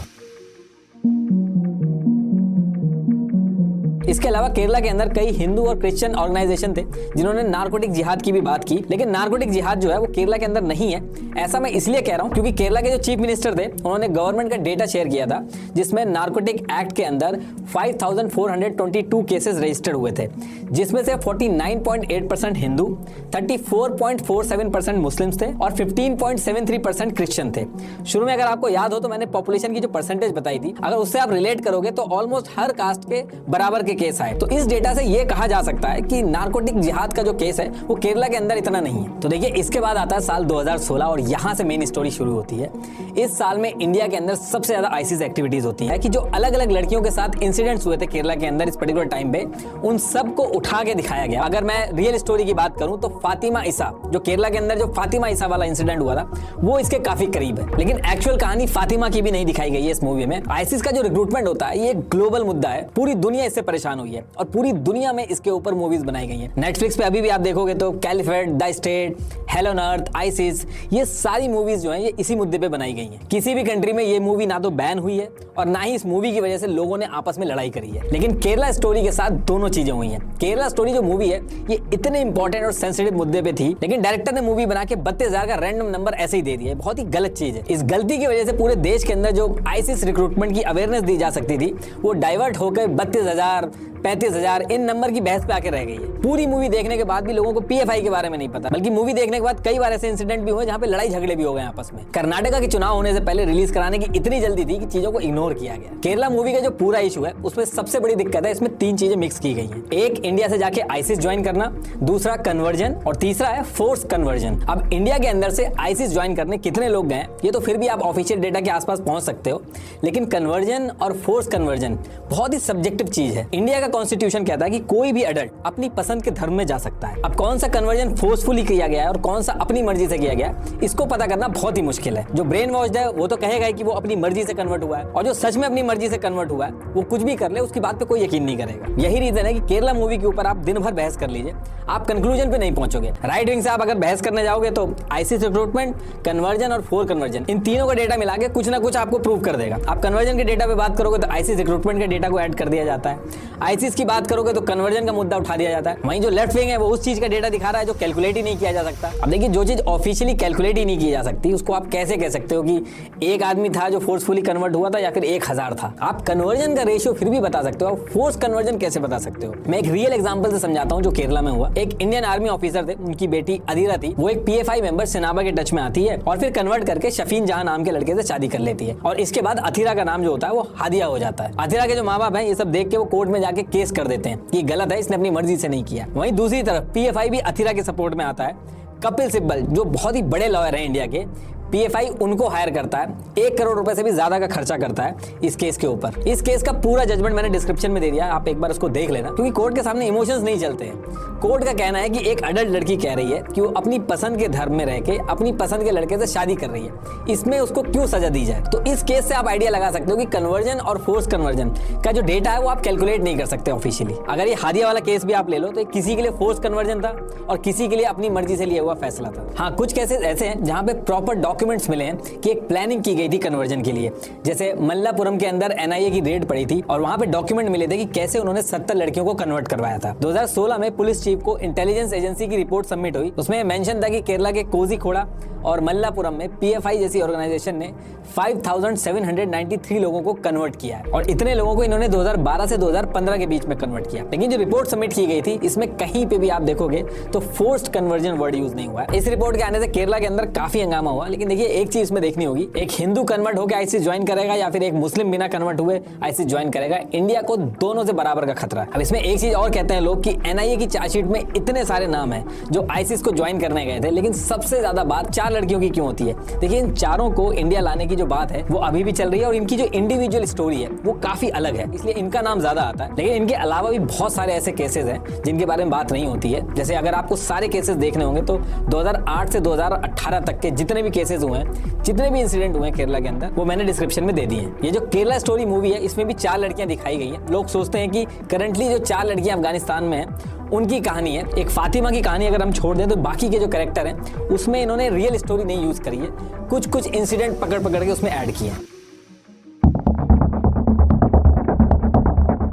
इसके अलावा केरला के अंदर कई हिंदू और क्रिश्चियन ऑर्गेनाइजेशन थे जिन्होंने नारकोटिक जिहाद की भी बात की, लेकिन नारकोटिक जिहाद जो है वो केरला के अंदर नहीं है। ऐसा मैं इसलिए कह रहा हूं क्योंकि केरला के जो चीफ मिनिस्टर थे उन्होंने गवर्नमेंट का डेटा शेयर किया था जिसमें नारकोटिक एक्ट के अंदर 5422 केसेस रजिस्टर्ड हुए थे, जिसमें से 49.8% हिंदू, 34.47% मुस्लिम्स थे और 15.73% क्रिश्चियन थे। शुरू में अगर आपको याद हो तो मैंने पॉपुलेशन की जो परसेंटेज बताई थी, अगर उससे आप रिलेट करोगे तो ऑलमोस्ट हर कास्ट के बराबर के केस आए। तो इस डेटा से ये कहा जा सकता है कि नारकोटिक जिहाद का जो केस है वो केरला के अंदर इतना नहीं है। तो देखिए, इसके बाद आता है साल 2016 और यहाँ से मेन स्टोरी शुरू होती है। इस साल में इंडिया के अंदर सबसे ज्यादा आईसिस एक्टिविटीज होती है कि जो अलग अलग लड़कियों के साथ इंसिडेंट्स हुए थे केरला के अंदर इस पर्टिकुलर टाइम पे, उन सब को उठा के दिखाया गया। अगर मैं रियल स्टोरी की बात करूं तो फातिमा ईसा, जो केरला के अंदर जो फातिमा ईसा वाला इंसिडेंट हुआ था वो इसके काफी करीब है, लेकिन एक्चुअल कहानी फातिमा की भी नहीं दिखाई गई है इस मूवी में। आईसिस का जो रिक्रूटमेंट होता है ये ग्लोबल मुद्दा है, पूरी दुनिया इससे परेशान हुई है और पूरी दुनिया में इसके ऊपर मूवीज बनाई गई हैं। नेटफ्लिक्स पे अभी भी आप देखोगे तो caliphate, the state, hello on earth, ISIS, ये सारी मूवीज जो हैं ये इसी मुद्दे पे बनाई गई हैं। किसी भी कंट्री में ये मूवी ना तो बैन हुई है और ना ही इस मूवी की वजह से लोगों ने आपस में लड़ाई करी है। लेकिन केरला स्टोरी के साथ दोनों चीजें हुई हैं। केरला स्टोरी जो मूवी है ये इतने इंपॉर्टेंट और सेंसिटिव मुद्दे पे थी, लेकिन डायरेक्टर ने मूवी बना के 32,000 का रैंडम नंबर ऐसे ही दे दिया। बहुत ही गलत चीज है। इस गलती की वजह से पूरे देश के अंदर जो आईसिस रिक्रूटमेंट की अवेयरनेस दी जा सकती थी वो डाइवर्ट होकर 32,000, 35,000 इन नंबर की बहस पे आके रह गई है। पूरी मूवी देखने के बाद भी लोगों को पीएफआई के बारे में नहीं पता, बल्कि मूवी देखने के बाद कई बार ऐसे इंसिडेंट भी हुए जहां पे लड़ाई झगड़े भी हो गए आपस में। कर्नाटका के चुनाव होने से पहले रिलीज कराने की इतनी जल्दी थी कि चीजों को इग्नोर किया गया। केरला मूवी का जो पूरा इशू है उसमें सबसे बड़ी दिक्कत है, इसमें 3 चीजें मिक्स की गई हैं। एक, इंडिया से जाके आईसिस ज्वाइन करना, दूसरा कन्वर्जन और तीसरा है फोर्स कन्वर्जन। अब इंडिया के अंदर से आईसिस ज्वाइन करने कितने लोग गए ये तो फिर भी आप ऑफिशियल डेटा के आसपास पहुंच सकते हो, लेकिन कन्वर्जन और फोर्स कन्वर्जन बहुत ही सब्जेक्टिव चीज है। इंडिया का कॉन्स्टिट्यूशन कहता है कि कोई भी एडल्ट अपनी पसंद के धर्म में जा सकता है। अब कौन सा कन्वर्जन फोर्सफुली किया गया है और कौन सा अपनी मर्जी से किया गया है, इसको पता करना बहुत ही मुश्किल है। जो ब्रेन वॉश्ड है वो तो कहेगा कि वो अपनी मर्जी से कन्वर्ट हुआ है, और जो सच में अपनी मर्जी से कन्वर्ट हुआ है वो कुछ भी कर ले, उसकी बात पे कोई यकीन नहीं करेगा। यही रीजन है कि केरला मूवी के ऊपर आप दिन भर बहस कर लीजिए, आप कंक्लूजन पे नहीं पहुंचोगे। राइट विंग से आप अगर बहस करने जाओगे तो आईसीस रिक्रूटमेंट, कन्वर्जन और फोर कन्वर्जन, इन तीनों का डेटा मिला के कुछ ना कुछ आपको प्रूव कर देगा। आप कन्वर्जन के डेटा पे बात करोगे तो आईसीस रिक्रूटमेंट के डेटा को ऐड कर दिया जाता है, आईसीस की बात करोगे तो कन्वर्जन का मुद्दा उठा दिया जाता है। वहीं जो लेफ्ट विंग है वो उस चीज का डेटा दिखा रहा है जो कैलकुलेट ही नहीं किया जा सकता। अब देखिए, जो चीज ऑफिशियली कैलकुलेट ही नहीं की जा सकती उसको आप कैसे कह सकते हो कि एक आदमी था जो फोर्सफुली कन्वर्ट हुआ था या फिर 1000 था। आप कन्वर्जन का रेशियो फिर भी बता सकते हो, फोर्स कन्वर्जन कैसे बता सकते हो? मैं एक रियल एग्जांपल से समझाता हूं जो केरला में हुआ। एक इंडियन आर्मी ऑफिसर थे, उनकी बेटी अधीरा थी, वो एक पीएफआई मेंबर सिनाबा के टच में आती है और फिर कन्वर्ट करके शफीन जहां नाम के लड़के से शादी कर लेती है, और इसके बाद अथीरा का नाम जो होता है वो हादिया हो जाता है। अथीरा के जो माँ बाप हैं ये सब देख के वो कोर्ट में जाके केस कर देते हैं कि गलत है, इसने अपनी मर्जी से नहीं किया। वहीं दूसरी तरफ पीएफआई भी अथीरा के सपोर्ट में आता है। कपिल सिब्बल जो बहुत ही बड़े लॉयर हैं इंडिया के, पीएफआई उनको हायर करता है, 1 करोड़ रुपए से भी ज्यादा का खर्चा करता है इस केस के ऊपर। इस केस का पूरा जजमेंट मैंने डिस्क्रिप्शन में दे दिया, आप एक बार उसको देख लेना, क्योंकि कोर्ट के सामने इमोशंस नहीं चलते हैं। कोर्ट का कहना है कि एक अडल्ट लड़की कह रही है कि वो अपनी पसंद के धर्म में रह के अपनी पसंद के लड़के से शादी कर रही है, इसमें उसको क्यों सजा दी जाए। तो इस केस से आप आइडिया लगा सकते हो कि कन्वर्जन और फोर्स कन्वर्जन का जो डेटा है वो आप कैलकुलेट नहीं कर सकते ऑफिशियली। अगर ये हादिया वाला केस भी आप ले लो तो किसी के लिए फोर्स कन्वर्जन था और किसी के लिए अपनी मर्जी से लिया हुआ फैसला था। हाँ, कुछ केसेस ऐसे हैं जहां पे प्रॉपर डॉक्यूमेंट्स मिले हैं कि एक प्लानिंग की गई थी कन्वर्जन के लिए। जैसे मल्लापुरम के अंदर एनआईए की रेड पड़ी थी और वहां पे डॉक्यूमेंट मिले थे कि कैसे उन्होंने 70 लड़कियों को कन्वर्ट करवाया था। 2016 में पुलिस चीफ को इंटेलिजेंस एजेंसी की रिपोर्ट सबमिट हुई, उसमें मेंशन था कि केरला के कोझिकोड और मल्लापुरम में पीएफआई जैसी ऑर्गेनाइजेशन ने 5793 लोगों को कन्वर्ट किया है, और इतने लोगों को इन्होंने 2012 से 2015 के बीच में कन्वर्ट किया। लेकिन जो रिपोर्ट सबमिट की गई थी इसमें कहीं पे भी आप देखोगे तो फोर्स्ड कन्वर्जन वर्ड यूज नहीं हुआ है। इस रिपोर्ट के आने से केरला के अंदर काफी हंगामा हुआ। लेकिन देखिए, एक चीज इसमें देखनी होगी, एक हिंदू कन्वर्ट होकर आईसीस ज्वाइन करेगा या फिर एक मुस्लिम बिना कन्वर्ट हुए आईसीस ज्वाइन करेगा, इंडिया को दोनों से बराबर का खतरा है। अब इसमें एक चीज और कहते हैं लोग कि एनआईए की चार्जशीट में इतने सारे नाम है जो आईसीस को ज्वाइन करने गए थे, लेकिन सबसे ज्यादा बात 4 लड़कियों की क्यों होती है? देखिए, इन चारों को इंडिया लाने की जो बात है वो अभी भी चल रही है और इनकी जो इंडिविजुअल स्टोरी है वो काफी अलग है, इसलिए इनका नाम ज्यादा आता है। लेकिन इनके अलावा भी बहुत सारे ऐसे केसेस हैं जिनके बारे में बात नहीं होती है। जैसे अगर आपको सारे केसेस देखने होंगे तो 2008 से 2018 तक के जितने भी केसेस हुए हैं, जितने भी इंसिडेंट हुए हैं केरला के अंदर, वो मैंने डिस्क्रिप्शन में दे दिए हैं। ये जो केरला स्टोरी मूवी है इसमें भी 4 लड़कियां दिखाई गई हैं। लोग सोचते हैं कि करंटली जो 4 लड़कियां अफगानिस्तान में हैं उनकी कहानी है। एक फातिमा की कहानी अगर हम छोड़ दें तो बाकी के जो कैरेक्टर हैं उसमें इन्होंने रियल स्टोरी नहीं यूज करी है, कुछ इंसिडेंट पकड़ के उसमें ऐड किए हैं।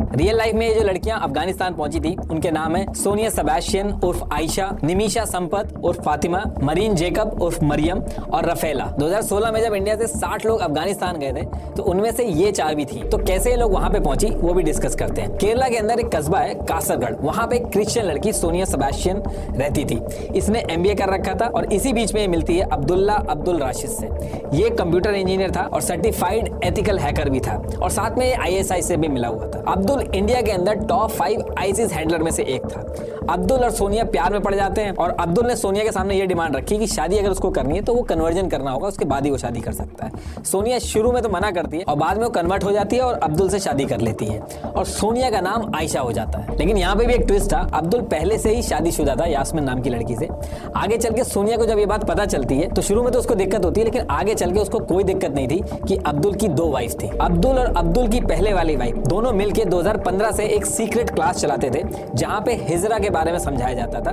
रियल लाइफ में ये जो लड़कियां अफगानिस्तान पहुंची थी उनके नाम है सोनिया सेबेस्टियन उर्फ आयशा, निमिशा संपत उर्फ फातिमा, मरीन जेकब उर्फ मरियम और रफेला। 2016 में जब इंडिया से 60 लोग अफगानिस्तान गए थे तो उनमें से ये 4 भी थी। तो कैसे ये लोग वहां पे पहुंची वो भी डिस्कस करते हैं। केरला के अंदर एक कस्बा है कासरगढ़, वहां पे एक क्रिश्चियन लड़की सोनिया सेबेस्टियन रहती थी। इसने एमबीए कर रखा था और इसी बीच में ये मिलती है अब्दुल्ला अब्दुल राशिद से। ये कंप्यूटर इंजीनियर था और सर्टिफाइड एथिकल हैकर भी था, और साथ में ये आईएसआई से भी मिला हुआ था। अब्दुल इंडिया के अंदर टॉप 5 आईसीस हैंडलर में से एक था। अब्दुल और सोनिया प्यार में पड़ जाते हैं और अब्दुल ने सोनिया के सामने ये डिमांड रखी कि शादी अगर उसको करनी है तो वो कन्वर्जन करना होगा, उसके बाद ही वो शादी कर सकता है। सोनिया शुरू में तो मना करती है और बाद में वो कन्वर्ट हो जाती है और अब्दुल से शादी कर लेती है और सोनिया का नाम आयशा हो जाता है। लेकिन यहाँ पे भी एक ट्विस्ट था, अब्दुल पहले से ही शादीशुदा था यास्मिन नाम की लड़की से। आगे चल के सोनिया को जब ये बात पता चलती है तो शुरू में तो उसको दिक्कत होती है, लेकिन आगे चल के उसको कोई दिक्कत नहीं थी कि अब्दुल की 2 वाइफ थी। अब्दुल और अब्दुल की पहले वाली वाइफ दोनों मिलकर 2015 से एक सीक्रेट क्लास चलाते थे जहां पे हिजरा के बारे में समझाया जाता था।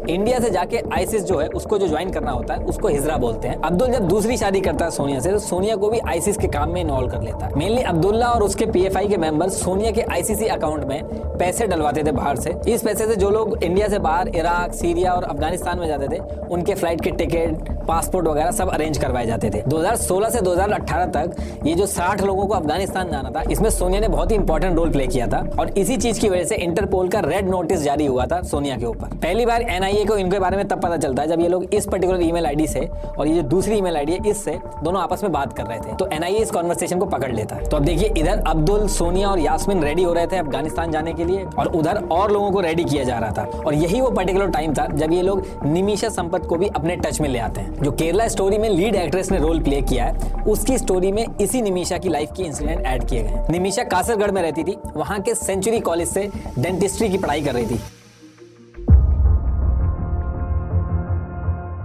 इंडिया से जाके आईसिस जो है उसको जो ज्वाइन करना होता है उसको हिजरा बोलते हैं। अब्दुल जब दूसरी शादी करता है सोनिया से तो सोनिया को भी आईसिस के काम में इन्वॉल्व कर लेता है। मेनली अब्दुल्ला और उसके पीएफआई के मेंबर सोनिया के आईसीसी अकाउंट में पैसे डलवाते थे बाहर से। इस पैसे से जो लोग इंडिया से बाहर इराक, सीरिया और अफगानिस्तान में जाते थे उनके फ्लाइट के टिकट, पासपोर्ट वगैरह सब अरेंज करवाए जाते थे। 2016 से 2018 तक ये जो 60 लोगों को अफगानिस्तान जाना था इसमें सोनिया ने बहुत ही इंपॉर्टेंट रोल प्ले किया था और इसी चीज की वजह से इंटरपोल का रेड नोटिस जारी हुआ था सोनिया के ऊपर। पहली बार एनआईए को इनके बारे में तब पता चलता है जब ये लोग इस पर्टिकुलर ईमेल आईडी से और ये जो दूसरी ईमेल आईडी है इससे दोनों आपस में बात कर रहे थे, तो एनआईए इस कॉन्वर्सेशन को पकड़ लेता है। तो अब देखिए, इधर अब्दुल, सोनिया और यास्मिन रेडी हो रहे थे अफगानिस्तान जाने के लिए और उधर और लोगों को रेडी किया जा रहा था और यही वो पर्टिकुलर टाइम था जब ये लोग निमिशा संपत को भी अपने टच में ले आते हैं। जो केरला स्टोरी में लीड एक्ट्रेस ने रोल प्ले किया है उसकी स्टोरी में इसी निमिशा की लाइफ की इंसिडेंट ऐड किए गए। निमिशा कासरगढ़ में रहती थी, वहां न्यूयॉर्क के सेंचुरी कॉलेज से डेंटिस्ट्री की पढ़ाई कर रही थी।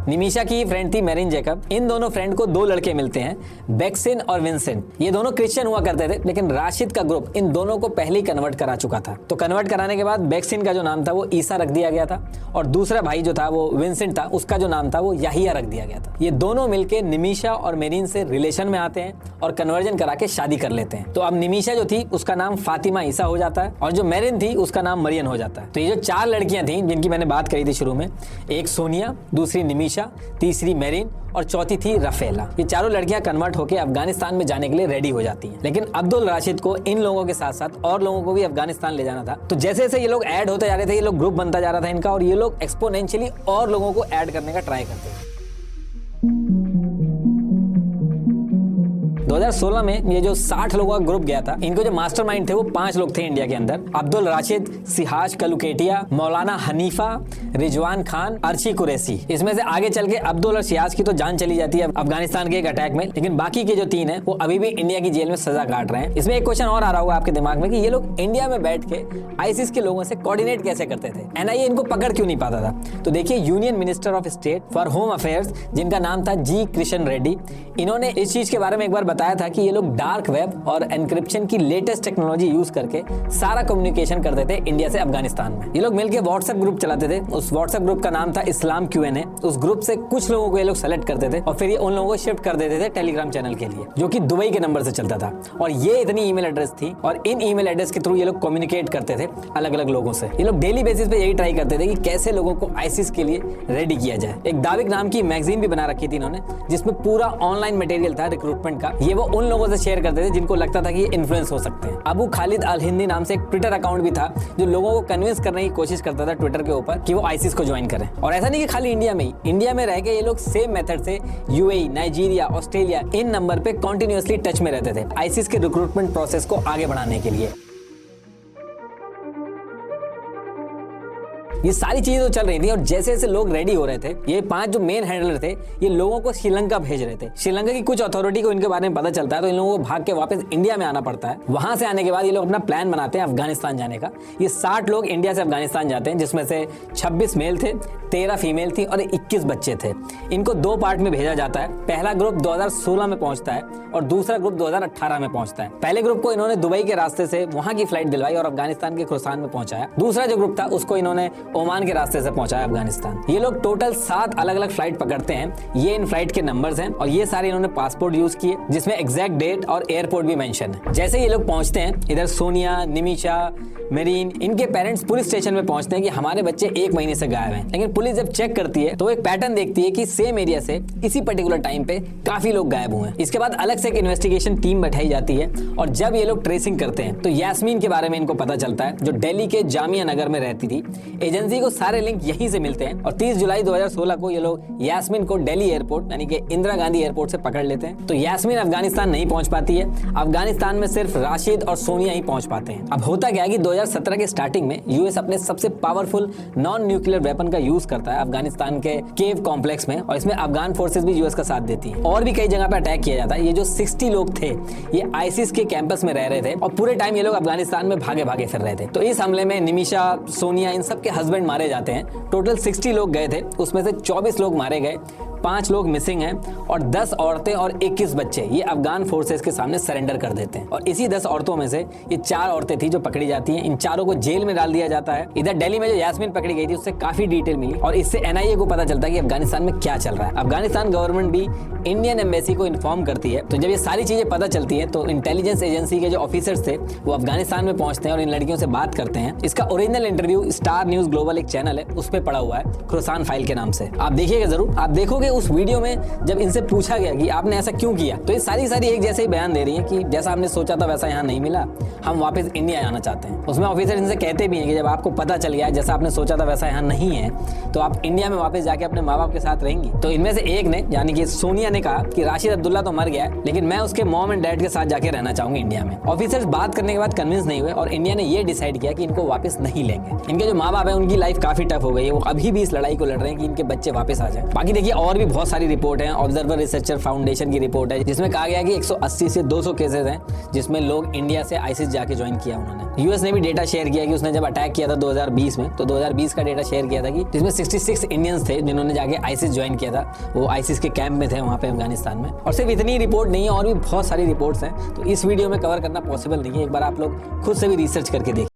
निमिशा की फ्रेंड थी मेरिन जैकब। इन दोनों फ्रेंड को दो लड़के मिलते हैं, बेक्सिन और विंसेंट। ये दोनों क्रिश्चियन हुआ करते थे, लेकिन राशिद का ग्रुप इन दोनों को पहले ही कन्वर्ट करा चुका था। तो कन्वर्ट कराने के बाद बेक्सिन का जो नाम था वो ईसा रख दिया गया था, और दूसरा भाई जो था वो विंसेंट था, उसका जो नाम था वो याहिया रख दिया गया था। ये दोनों मिलकर निमिशा और मेरिन से रिलेशन में आते हैं और कन्वर्जन करा के शादी कर लेते हैं। तो अब निमिशा जो थी उसका नाम फातिमा ईसा हो जाता है, और जो मेरिन थी उसका नाम मरियम हो जाता है। तो ये जो चार लड़कियां थी जिनकी मैंने बात करी थी शुरू में, एक सोनिया, दूसरी निमिशा, तीसरी मेरिन और चौथी थी रफेला। ये चारों लड़कियां कन्वर्ट होकर अफगानिस्तान में जाने के लिए रेडी हो जाती हैं। लेकिन अब्दुल राशिद को इन लोगों के साथ साथ और लोगों को भी अफगानिस्तान ले जाना था। तो जैसे जैसे ये लोग ऐड होते जा रहे थे, ये लोग ग्रुप बनता जा रहा था इनका, और ये लोग एक्सपोनेंशियली और लोगों को ऐड करने का ट्राई करते थे। 2016 में ये जो 60 लोगों का ग्रुप गया था, इनको जो मास्टरमाइंड थे वो 5 लोग थे इंडिया के अंदर। अब्दुल राशिद, सिहाज कलुकेटिया, मौलाना हनीफा, रिजवान खान, अर्शी कुरैशी। इसमें से आगे चल के अब्दुल और सिहाज की तो जान चली जाती है अफगानिस्तान के एक अटैक में, लेकिन बाकी के जो 3 हैं वो अभी भी इंडिया की जेल में सजा काट रहे हैं। इसमें एक क्वेश्चन और आ रहा होगा आपके दिमाग में कि ये लोग इंडिया में बैठ के आईसिस के लोगों से कोऑर्डिनेट कैसे करते थे, एनआईए इनको पकड़ क्यों नहीं पाता था। तो देखिए, union minister of state for home affairs, जिनका नाम था जी कृष्ण रेड्डी, इन्होंने इस चीज के बारे में एक बार बताया था कि ये लोग डार्क वेब और एनक्रिप्शन की लेटेस्ट टेक्नोलॉजी यूज करके सारा कम्युनिकेशन करते थे इंडिया से अफगानिस्तान में। ये लोग मिलकर व्हाट्सएप ग्रुप चलाते थे। उस व्हाट्सएप ग्रुप का नाम था इस्लाम Q&A। उस ग्रुप से कुछ लोगों को ये लोग सेलेक्ट करते थे और फिर ये उन लोगों को शिफ्ट कर देते थे टेलीग्राम चैनल के लिए, जो कि दुबई के नंबर से चलता था। और ये इतनी ईमेल एड्रेस थी, और इन ईमेल एड्रेस के थ्रू ये लोग कम्युनिकेट करते थे अलग अलग लोगों से। ये लोग डेली बेसिस पे यही ट्राई करते थे कि कैसे लोगों को आईसिस के लिए रेडी किया जाए। एक दाविक नाम की मैगजीन भी बना रखी थी इन्होंने, जिसमें पूरा ऑनलाइन मटेरियल था रिक्रूटमेंट का। ये वो उन लोगों से शेयर करते थे जिनको लगता था कि ये इन्फ्लुएंस हो सकते हैं। अबू खालिद अल हिंदी नाम से एक ट्विटर अकाउंट भी था, जो लोगों को कन्विंस करने की कोशिश करता था ट्विटर के ऊपर कि वो आईसिस को ज्वाइन करें। और ऐसा नहीं कि खाली इंडिया में ही, इंडिया में रह के ये लोग सेम मेथड से यूएई, नाइजीरिया, ऑस्ट्रेलिया, इन नंबर पे कंटिन्यूअसली टच में रहते थे आईसिस के रिक्रूटमेंट प्रोसेस को आगे बढ़ाने के लिए। ये सारी चीजें तो चल रही थी, और जैसे जैसे लोग रेडी हो रहे थे, ये 5 जो मेन हैंडलर थे, ये लोगों को श्रीलंका भेज रहे थे। श्रीलंका की कुछ अथॉरिटी को इनके बारे में पता चलता है, तो इन लोगों को भाग के वापस इंडिया में आना पड़ता है। वहां से आने के बाद ये लोग अपना प्लान बनाते हैं अफगानिस्तान जाने का। ये 60 लोग इंडिया से अफगानिस्तान जाते हैं, जिसमें से 26 मेल थे, 13 फीमेल थी और 21 बच्चे थे। इनको 2 पार्ट में भेजा जाता है। पहला ग्रुप 2016 में पहुंचता है और दूसरा ग्रुप 2018 में पहुंचता है। पहले ग्रुप को इन्होंने दुबई के रास्ते से वहां की फ्लाइट दिलवाई और अफगानिस्तान के खुरासान में पहुंचाया। दूसरा जो ग्रुप था उसको इन्होंने ओमान के रास्ते से पहुंचाया अफगानिस्तान। ये लोग टोटल 7 अलग अलग फ्लाइट पकड़ते हैं। ये इन फ्लाइट के नंबर्स हैं, और ये सारे इन्होंने पासपोर्ट यूज किए जिसमें एग्जैक्ट डेट और एयरपोर्ट भी मेंशन है। जैसे ये लोग पहुंचते हैं, इधर सोनिया, निमिशा, मेरीन, इनके पेरेंट्स पुलिस स्टेशन में पहुंचते हैं कि हमारे बच्चे 1 महीने से गायब हैं। लेकिन पुलिस जब चेक करती है तो एक पैटर्न देखती है कि सेम एरिया से इसी पर्टिकुलर टाइम पे काफी लोग गायब हुए हैं। इसके बाद अलग से एक इन्वेस्टिगेशन टीम बैठाई जाती है, और जब ये लोग ट्रेसिंग करते हैं तो यास्मीन के बारे में इनको पता चलता है, जो दिल्ली के जामिया नगर में रहती थी। एजेंसी को सारे लिंक यहीं से मिलते हैं, और 30 जुलाई 2016 को ये लोग यास्मीन को दिल्ली एयरपोर्ट यानी कि इंदिरा गांधी एयरपोर्ट से पकड़ लेते हैं। तो यास्मीन अफगानिस्तान नहीं पहुंच पाती है। अफगानिस्तान में सिर्फ राशिद और सोनिया ही पहुंच पाते हैं। अब होता क्या है कि 2017 के स्टार्टिंग में यूएस अपने सबसे पावरफुल नॉन न्यूक्लियर वेपन का यूज करता है अफगानिस्तान के केव कॉम्प्लेक्स में, और इसमें अफगान फोर्सेस भी यूएस का साथ देती है। और भी कई जगह पे अटैक किया जाता है। ये जो 60 लोग थे, ये आईसिस के कैंपस में रह रहे थे, और पूरे टाइम ये लोग अफगानिस्तान में भागे भागे फिर रहे थे। तो इस हमले में निमिशा, सोनिया, इन सब के हस्बैंड मारे जाते हैं। टोटल 60 लोग गए थे, उसमें से 24 लोग मारे गए, 5 लोग मिसिंग हैं, और 10 औरतें और 21 बच्चे ये अफगान फोर्सेस के सामने सरेंडर कर देते हैं। और इसी 10 औरतों में से ये 4 औरतें थी जो पकड़ी जाती हैं। इन चारों को जेल में डाल दिया जाता है। इधर दिल्ली में जो यास्मीन पकड़ी गई थी उससे काफी डिटेल मिली, और इससे एनआईए को पता चलता है कि अफगानिस्तान में क्या चल रहा है। अफगानिस्तान गवर्नमेंट भी इंडियन एम्बेसी को इन्फॉर्म करती है। तो जब ये सारी चीजें पता चलती है तो इंटेलिजेंस एजेंसी के जो ऑफिसर्स थे वो अफगानिस्तान में पहुंचते हैं और इन लड़कियों से बात करते हैं। इसका original interview star news global एक चैनल है उस पर पड़ा हुआ है, खुरासान फाइल के नाम से। आप देखिएगा जरूर। आप देखोगे उस वीडियो में जब इनसे पूछा गया कि आपने ऐसा क्यों किया, तो ये सारी एक जैसे ही बयान दे रही है कि जैसा हमने सोचा था वैसा यहाँ नहीं मिला, हम वापस इंडिया जाना चाहते हैं। उसमें ऑफिसर इनसे कहते भी हैं कि जब आपको पता चल गया जैसा आपने सोचा था वैसा यहाँ नहीं है, तो आप इंडिया में वापस जाके अपने माँ बाप के साथ रहेंगी। तो इनमें से एक ने, यानी कि सोनिया ने कहा कि राशिद अब्दुल्ला तो मर गया, लेकिन मैं उसके मॉम एंड डैड के साथ जाके रहना चाहूंगी इंडिया में। ऑफिसर्स बात करने के बाद कन्विंस नहीं हुए, और इंडिया ने ये डिसाइड किया कि इनको वापस नहीं लेंगे। इनके जो माँ बाप है उनकी लाइफ काफी टफ हो गई है, वो अभी भी इस लड़ाई को लड़ रहे हैं कि इनके बच्चे वापस आ जाए। बाकी देखिए और भी भी बहुत सारी रिपोर्ट है। ऑब्जर्वर रिसर्चर फाउंडेशन की रिपोर्ट है जिसमें कहा गया कि 180 से 200 केसेस हैं जिसमें लोग इंडिया से आईसिस जाके ज्वाइन किया उन्होंने। यूएस ने भी डेटा शेयर किया कि उसने जब अटैक किया था 2020 में, तो 2020 का डेटा शेयर किया था कि जिसमें 66 इंडियंस थे जिन्होंने जाके आईसिस ज्वाइन किया था। वो आईसिस के कैंप में थे वहाँ पे अफगानिस्तान में। और सिर्फ इतनी रिपोर्ट नहीं है, और भी बहुत सारी रिपोर्ट्स हैं, तो इस वीडियो में कवर करना पॉसिबल नहीं है। एक बार आप लोग खुद से भी रिसर्च करके देखिए।